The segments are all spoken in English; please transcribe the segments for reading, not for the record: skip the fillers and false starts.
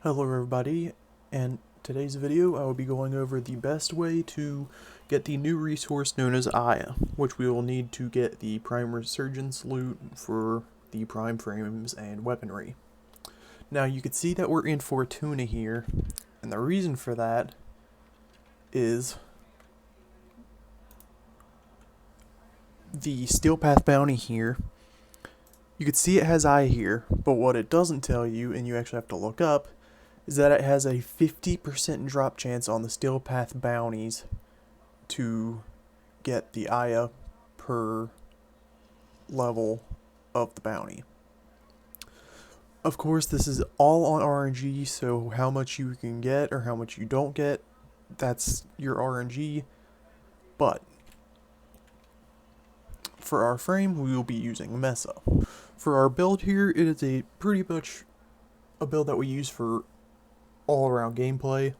Hello everybody, and today's video I will be going over the best way to get the new resource known as Aya, which we will need to get the Prime Resurgence loot for the Prime Frames and weaponry. Now you can see that we're in Fortuna here, and the reason for that is the Steel Path bounty here. You can see it has Aya here, but what it doesn't tell you, and you actually have to look up, is that it has a 50% drop chance on the Steel Path bounties to get the Aya per level of the bounty. Of course, this is all on RNG, so how much you can get or how much you don't get, that's your RNG. But for our frame, we will be using Mesa. For our build here, it is a pretty much a build that we use for all around gameplay,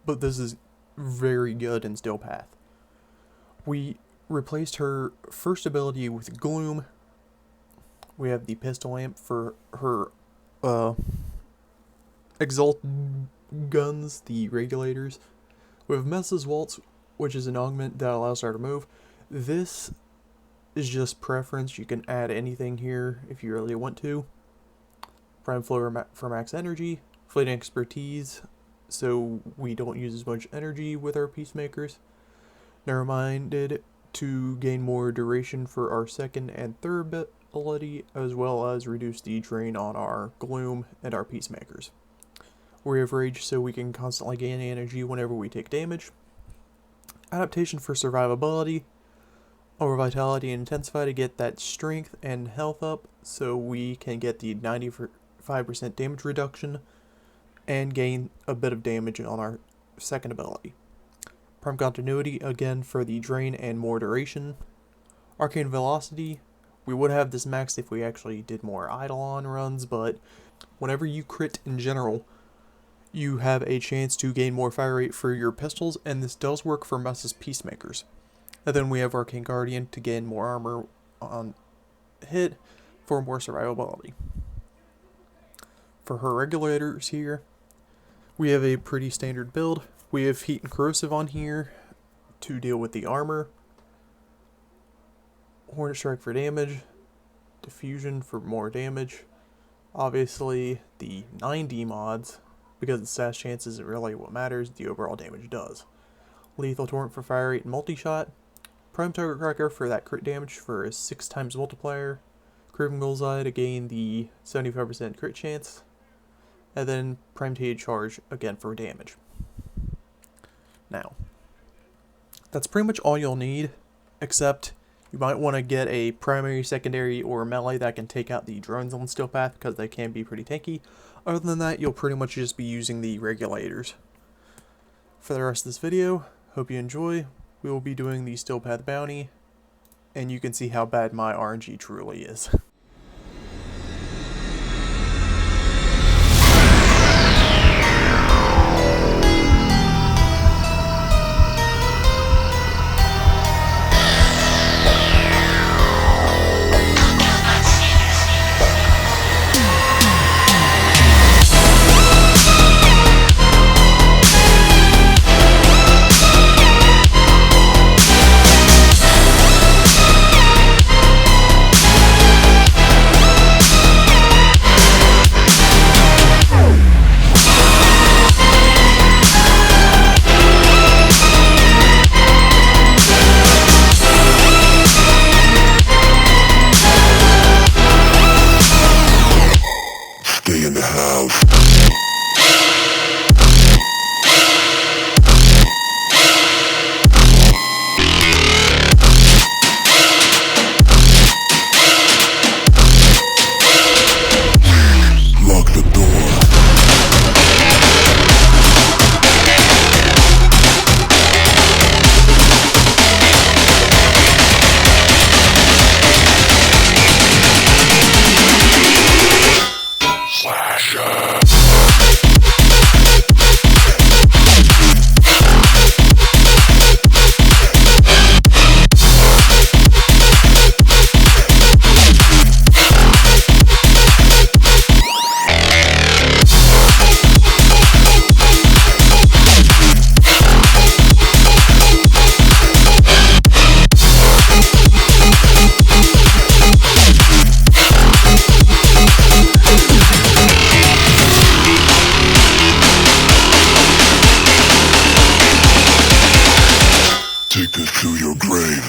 but this is very good in Steel Path. We replaced her first ability with Gloom. We have the pistol lamp for her Exalt guns, the regulators. We have Mesa's Waltz, which is an augment that allows her to move. This is just preference. You can add anything here if you really want to. Prime Flow for max energy. Fleeting expertise, so we don't use as much energy with our peacemakers. Narrow-minded to gain more duration for our second and third ability, as well as reduce the drain on our gloom and our peacemakers. We have rage, so we can constantly gain energy whenever we take damage. Adaptation for survivability. Over vitality and intensify to get that strength and health up, so we can get the 95% damage reduction and gain a bit of damage on our second ability. Prime Continuity, again for the drain and more duration. Arcane Velocity, we would have this maxed if we actually did more Eidolon runs, but whenever you crit in general, you have a chance to gain more fire rate for your pistols, and this does work for Mesa's Peacemakers. And then we have Arcane Guardian to gain more armor on hit for more survivability. For her regulators here, we have a pretty standard build. We have Heat and Corrosive on here to deal with the armor. Hornet Strike for damage. Diffusion for more damage. Obviously, the 9D mods, because the stash chance isn't really what matters, the overall damage does. Lethal Torrent for fire rate and multi-shot. Prime Target Cracker for that crit damage for a 6x multiplier. Craven Bullseye to gain the 75% crit chance. And then Prime Ted Charge again for damage. Now, that's pretty much all you'll need, except you might want to get a primary, secondary, or melee that can take out the drones on Steel Path, because they can be pretty tanky. Other than that, you'll pretty much just be using the regulators. For the rest of this video, hope you enjoy. We will be doing the Steel Path bounty, and you can see how bad my RNG truly is. In the house. Lock the door. Slasher. us to your grave.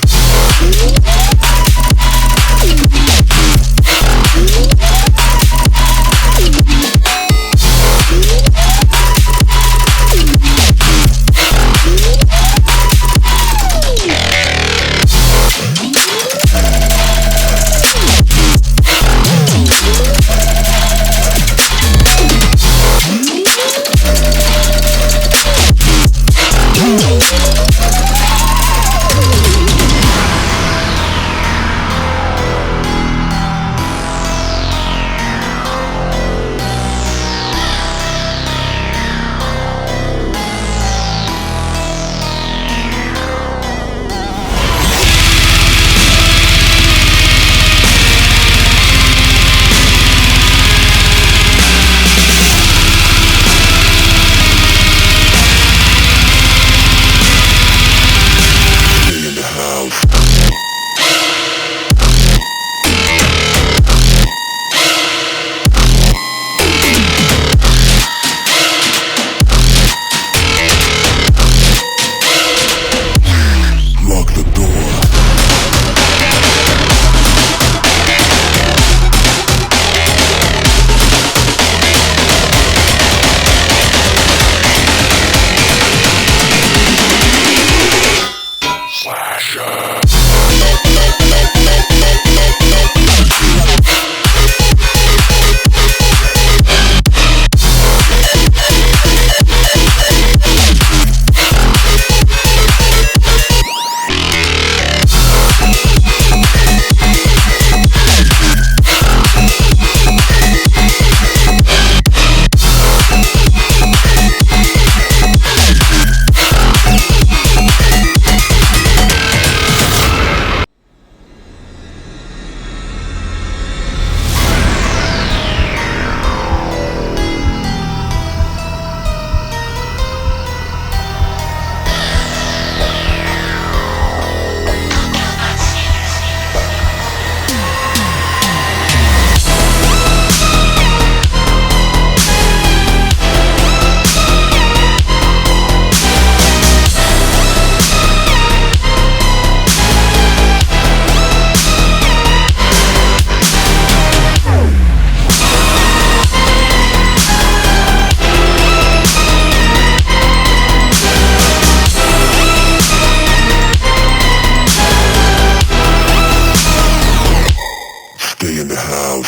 Stay in the house.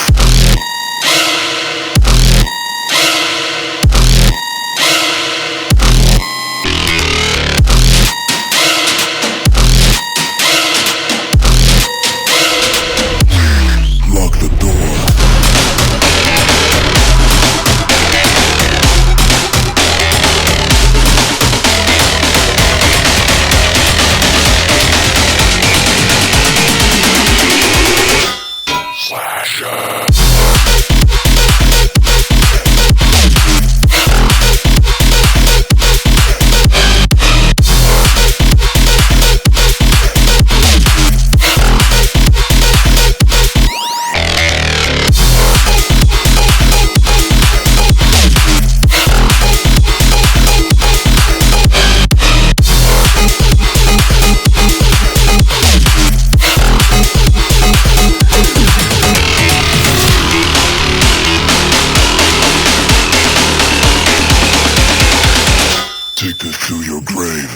Lock the door. Slasher. Take us to your grave.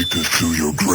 Take this to your grave.